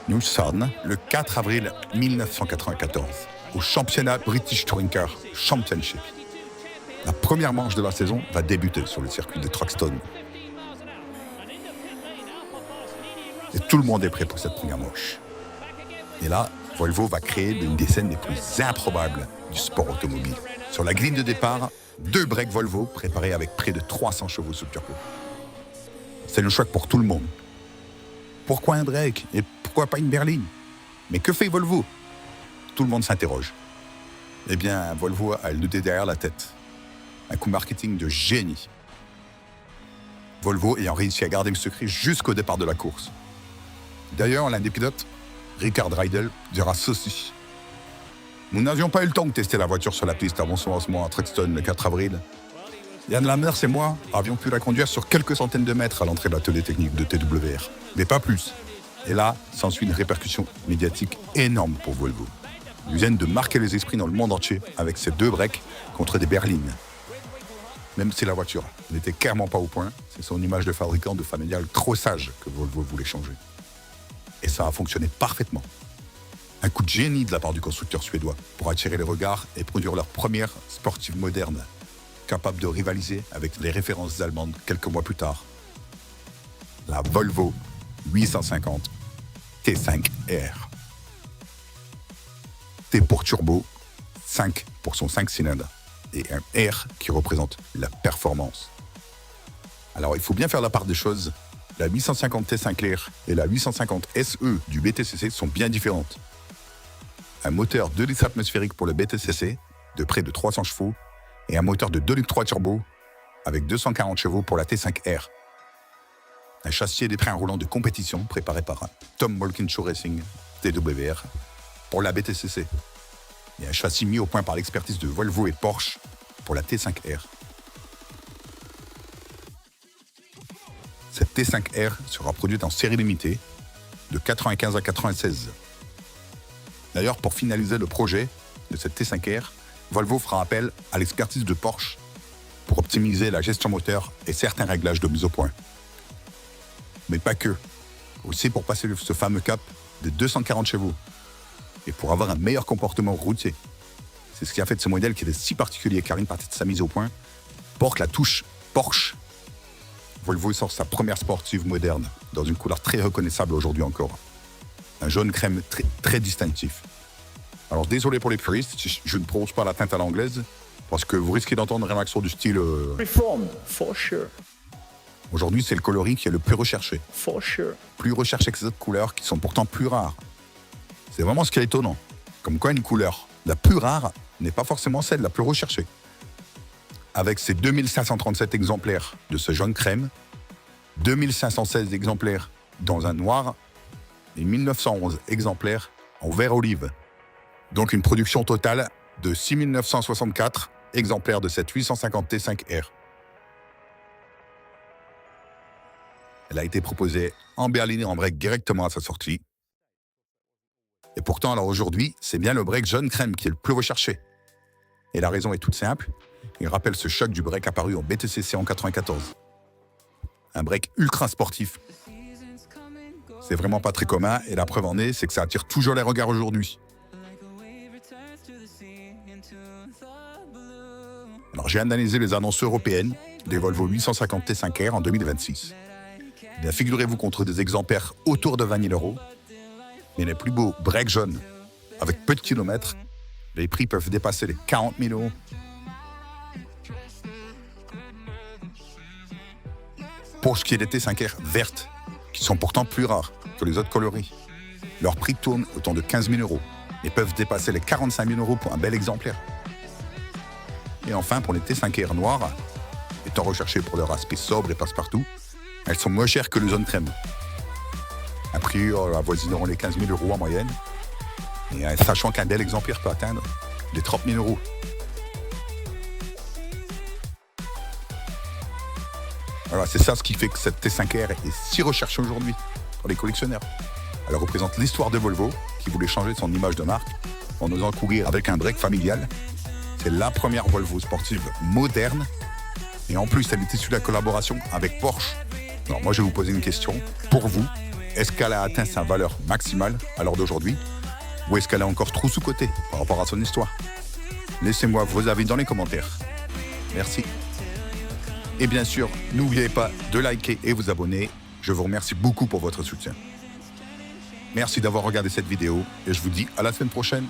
Nous sommes le 4 avril 1994 au championnat British Touring Car Championship. La première manche de la saison va débuter sur le circuit de Thruxton. Et tout le monde est prêt pour cette première manche. Et là, Volvo va créer l'une des scènes les plus improbables du sport automobile. Sur la grille de départ, 2 breaks Volvo préparés avec près de 300 chevaux sous turbo. C'est le choc pour tout le monde. Pourquoi un break et pourquoi pas une berline? Mais que fait Volvo? Tout le monde s'interroge. Eh bien, Volvo a le nez derrière la tête. Un coup marketing de génie. Volvo ayant réussi à garder le secret jusqu'au départ de la course. D'ailleurs, l'un des pilotes, Rickard Rydell, dira ceci. Nous n'avions pas eu le temps de tester la voiture sur la piste avant son lancement à Thruxton le 4 avril. Yann Lammers et moi avions pu la conduire sur quelques centaines de mètres à l'entrée de l'atelier technique de TWR, mais pas plus. Et là, s'ensuit une répercussion médiatique énorme pour Volvo. Ils viennent de marquer les esprits dans le monde entier avec ces 2 breaks contre des berlines. Même si la voiture n'était clairement pas au point, c'est son image de fabricant de familial trop sage que Volvo voulait changer. Et ça a fonctionné parfaitement. Un coup de génie de la part du constructeur suédois pour attirer les regards et produire leur première sportive moderne, capable de rivaliser avec les références allemandes quelques mois plus tard. La Volvo 850 T5R. T pour turbo, 5 pour son 5 cylindres et un R qui représente la performance. Alors il faut bien faire la part des choses. La 850 T5R et la 850 SE du BTCC sont bien différentes. Un moteur 2 litres atmosphériques pour le BTCC, de près de 300 chevaux, et un moteur de 2 litres 3 turbo, avec 240 chevaux pour la T5R. Un châssis et des freins roulants de compétition préparé par Tom Walkinshaw Racing, TWR, pour la BTCC. Et un châssis mis au point par l'expertise de Volvo et Porsche pour la T5R. Cette T5R sera produite en série limitée de 95 à 96. D'ailleurs, pour finaliser le projet de cette T5R, Volvo fera appel à l'expertise de Porsche pour optimiser la gestion moteur et certains réglages de mise au point. Mais pas que. Aussi pour passer ce fameux cap de 240 chevaux et pour avoir un meilleur comportement routier. C'est ce qui a fait de ce modèle qui était si particulier, car une partie de sa mise au point porte la touche Porsche. Volvo sort sa première sportive moderne dans une couleur très reconnaissable aujourd'hui encore. Un jaune crème très, très distinctif. Alors désolé pour les puristes, je ne prononce pas la teinte à l'anglaise, parce que vous risquez d'entendre un accent du style... Reformed, for sure. Aujourd'hui, c'est le coloris qui est le plus recherché. For sure. Plus recherché que ces autres couleurs qui sont pourtant plus rares. C'est vraiment ce qui est étonnant. Comme quoi une couleur la plus rare n'est pas forcément celle la plus recherchée. Avec ses 2537 exemplaires de ce jaune crème, 2516 exemplaires dans un noir et 1911 exemplaires en vert olive. Donc une production totale de 6964 exemplaires de cette 850 T5R. Elle a été proposée en berline et en break directement à sa sortie. Et pourtant, alors aujourd'hui, c'est bien le break jaune crème qui est le plus recherché. Et la raison est toute simple. Il rappelle ce choc du break apparu en BTCC en 94. Un break ultra sportif. C'est vraiment pas très commun, et la preuve en est, c'est que ça attire toujours les regards aujourd'hui. Alors j'ai analysé les annonces européennes des Volvo 850 T5R en 2026. Eh bien, figurez-vous contre des exemplaires autour de 20 000 €. Mais les plus beaux breaks jaunes, avec peu de kilomètres, les prix peuvent dépasser les 40 000 €. Pour ce qui est des T5R vertes, qui sont pourtant plus rares que les autres coloris, leur prix tourne autour de 15 000 € et peuvent dépasser les 45 000 € pour un bel exemplaire. Et enfin, pour les T5R noires, étant recherchées pour leur aspect sobre et passe-partout, elles sont moins chères que le jaune crème. Un prix avoisineront les 15 000 € en moyenne, et sachant qu'un bel exemplaire peut atteindre les 30 000 €. Voilà, c'est ça ce qui fait que cette T5R est si recherchée aujourd'hui pour les collectionneurs. Elle représente l'histoire de Volvo, qui voulait changer son image de marque en osant courir avec un break familial. C'est la première Volvo sportive moderne, et en plus, elle est issue de la collaboration avec Porsche. Alors moi, je vais vous poser une question. Pour vous, Est-ce qu'elle a atteint sa valeur maximale à l'heure d'aujourd'hui? Ou est-ce qu'elle est encore trop sous-cotée par rapport à son histoire? Laissez-moi vos avis dans les commentaires. Merci. Et bien sûr, n'oubliez pas de liker et vous abonner. Je vous remercie beaucoup pour votre soutien. Merci d'avoir regardé cette vidéo et je vous dis à la semaine prochaine.